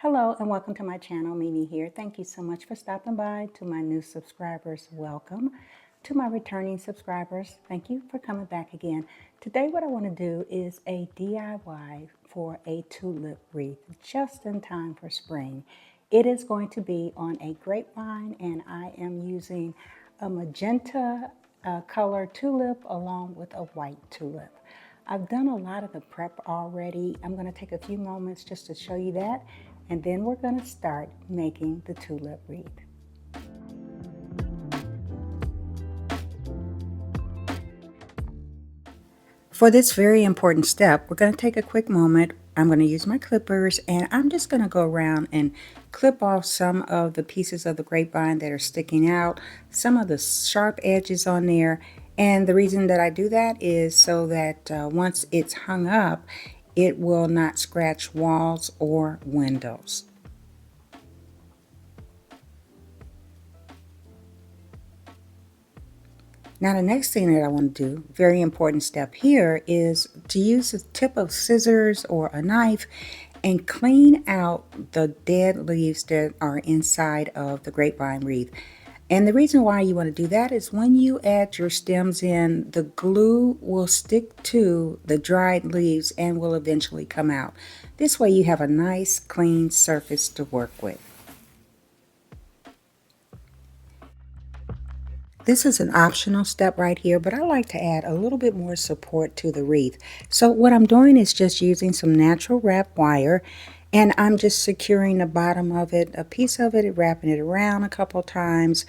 Hello and welcome to my channel. Mimi here. Thank you so much for stopping by. To my new subscribers, welcome. To my returning subscribers, thank you for coming back again. Today what I want to do is a DIY for a tulip wreath just in time for spring. It is going to be on a grapevine and I am using a magenta color tulip along with a white tulip. I've done a lot of the prep already. I'm going to take a few moments just to show you that, and then we're going to start making the tulip wreath. For this very important step, we're going to take a quick moment. I'm going to use my clippers and I'm just going to go around and clip off some of the pieces of the grapevine that are sticking out, some of the sharp edges on there. And the reason that I do that is so that once it's hung up, it will not scratch walls or windows. Now the next thing that I want to do, very important step here, is to use the tip of scissors or a knife and clean out the dead leaves that are inside of the grapevine wreath. And the reason why you want to do that is when you add your stems in, the glue will stick to the dried leaves and will eventually come out. This way you have a nice clean surface to work with. This is an optional step right here, but I like to add a little bit more support to the wreath. So what I'm doing is just using some natural wrap wire, and I'm just securing the bottom of it, a piece of it, wrapping it around a couple times,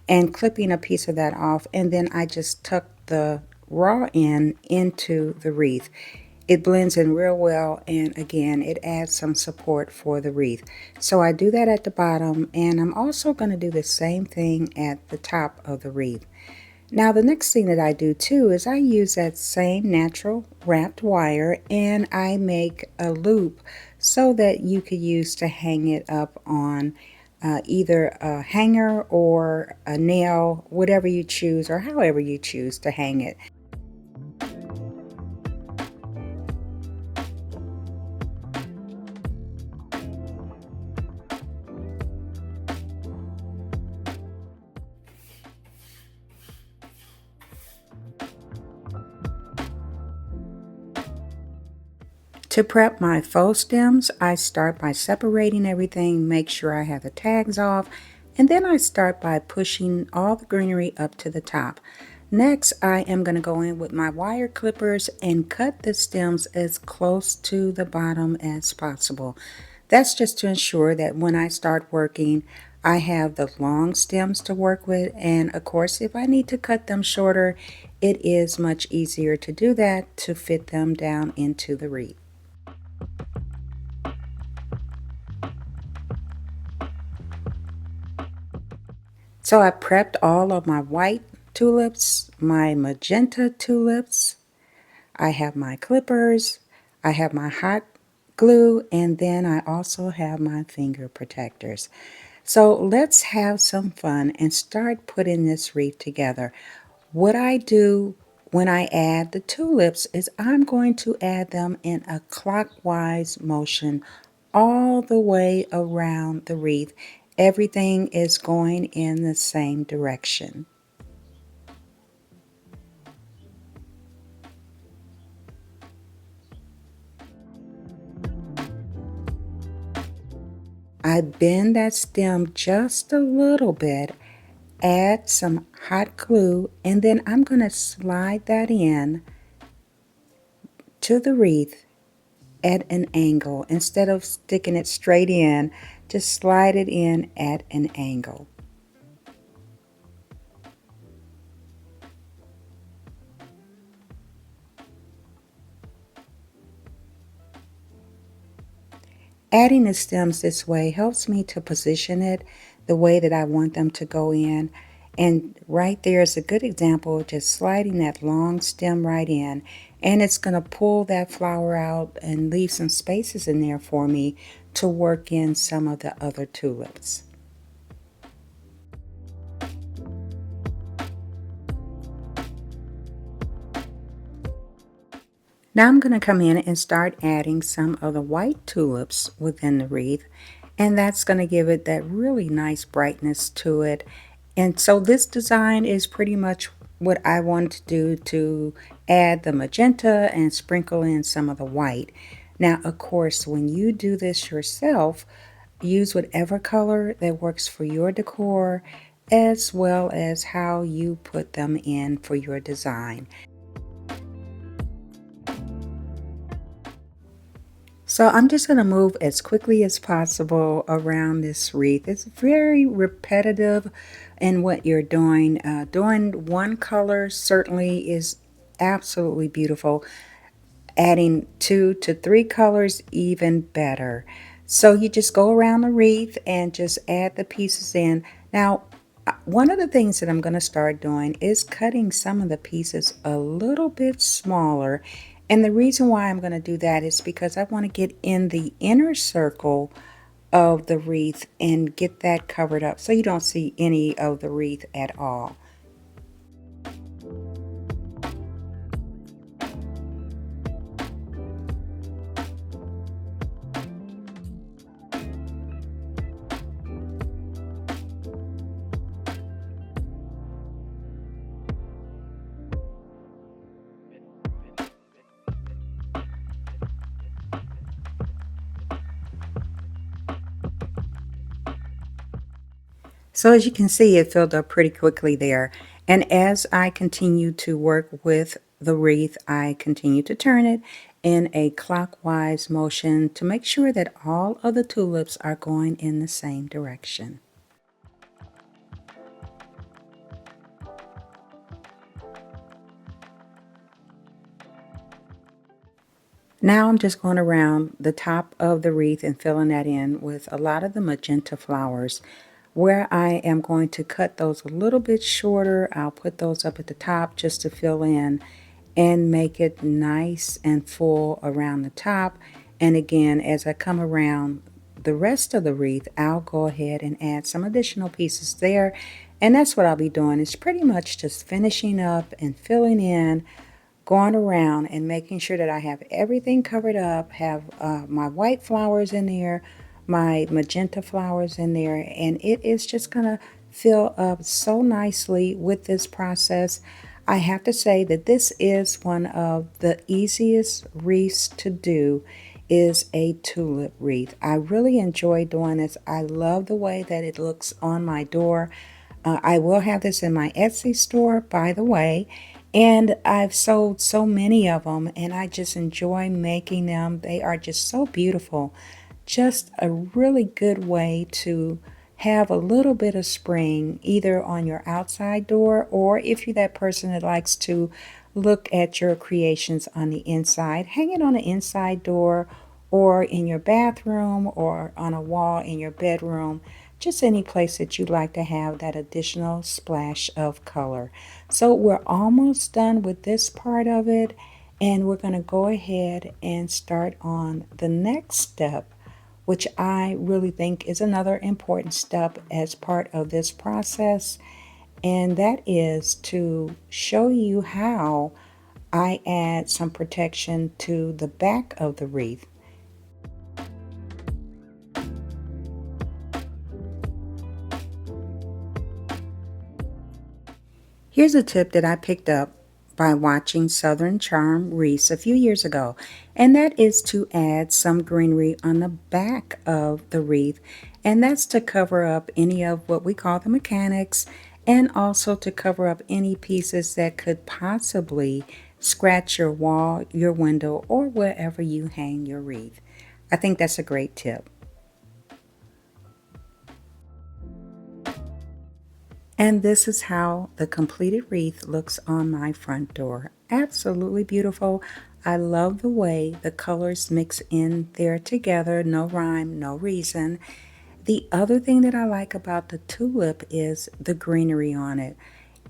and clipping a piece of that off, and then I just tuck the raw end into the wreath. It blends in real well, and again, it adds some support for the wreath. So I do that at the bottom, and I'm also going to do the same thing at the top of the wreath. Now the next thing that I do too is I use that same natural wrapped wire and I make a loop so that you could use to hang it up on either a hanger or a nail, whatever you choose or however you choose to hang it. To prep my faux stems, I start by separating everything, make sure I have the tags off, and then I start by pushing all the greenery up to the top. Next, I am going to go in with my wire clippers and cut the stems as close to the bottom as possible. That's just to ensure that when I start working, I have the long stems to work with, and of course, if I need to cut them shorter, it is much easier to do that to fit them down into the wreath. So I prepped all of my white tulips, my magenta tulips, I have my clippers, I have my hot glue, and then I also have my finger protectors. So let's have some fun and start putting this wreath together. What I do when I add the tulips is I'm going to add them in a clockwise motion all the way around the wreath. Everything is going in the same direction. I bend that stem just a little bit, add some hot glue, and then I'm going to slide that in to the wreath at an angle. Instead of sticking it straight in, just slide it in at an angle. Adding the stems this way helps me to position it the way that I want them to go in. And right there is a good example of just sliding that long stem right in. And it's going to pull that flower out and leave some spaces in there for me to work in some of the other tulips. Now I'm going to come in and start adding some of the white tulips within the wreath. And that's going to give it that really nice brightness to it. And so this design is pretty much what I want to do, to add the magenta and sprinkle in some of the white. Now, of course, when you do this yourself, use whatever color that works for your decor, as well as how you put them in for your design. So I'm just going to move as quickly as possible around this wreath. It's very repetitive in what you're doing. Doing one color certainly is absolutely beautiful. Adding 2 to 3 colors, even better. So you just go around the wreath and just add the pieces in. Now, one of the things that I'm going to start doing is cutting some of the pieces a little bit smaller. And the reason why I'm going to do that is because I want to get in the inner circle of the wreath and get that covered up so you don't see any of the wreath at all. So as you can see, it filled up pretty quickly there. And as I continue to work with the wreath, I continue to turn it in a clockwise motion to make sure that all of the tulips are going in the same direction. Now I'm just going around the top of the wreath and filling that in with a lot of the magenta flowers. Where I am going to cut those a little bit shorter, I'll put those up at the top just to fill in and make it nice and full around the top. And again, as I come around the rest of the wreath, I'll go ahead and add some additional pieces there. And that's what I'll be doing. It's pretty much just finishing up and filling in, going around and making sure that I have everything covered up, have my white flowers in there, my magenta flowers in there, and it is just going to fill up so nicely with this process. I have to say that this is one of the easiest wreaths to do, is a tulip wreath. I really enjoy doing this. I love the way that it looks on my door. I will have this in my Etsy store, by the way, and I've sold so many of them, and I just enjoy making them. They are just so beautiful. Just a really good way to have a little bit of spring either on your outside door, or if you're that person that likes to look at your creations on the inside, hang it on the inside door or in your bathroom or on a wall in your bedroom, just any place that you'd like to have that additional splash of color. So we're almost done with this part of it, and we're going to go ahead and start on the next step, which I really think is another important step as part of this process, and that is to show you how I add some protection to the back of the wreath. Here's a tip that I picked up by watching Southern Charm Wreaths a few years ago, and that is to add some greenery on the back of the wreath, and that's to cover up any of what we call the mechanics, and also to cover up any pieces that could possibly scratch your wall, your window, or wherever you hang your wreath. I think that's a great tip. And this is how the completed wreath looks on my front door. Absolutely beautiful. I love the way the colors mix in there together. No rhyme, no reason. The other thing that I like about the tulip is the greenery on it.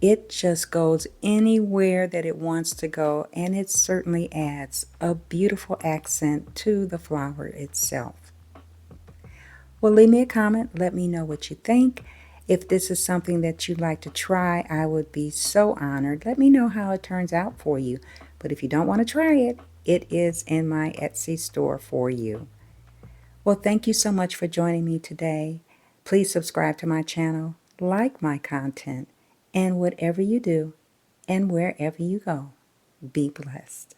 It just goes anywhere that it wants to go, and it certainly adds a beautiful accent to the flower itself. Well, leave me a comment. Let me know what you think. If this is something that you'd like to try, I would be so honored. Let me know how it turns out for you. But if you don't want to try it, it is in my Etsy store for you. Well, thank you so much for joining me today. Please subscribe to my channel, like my content, and whatever you do and wherever you go, be blessed.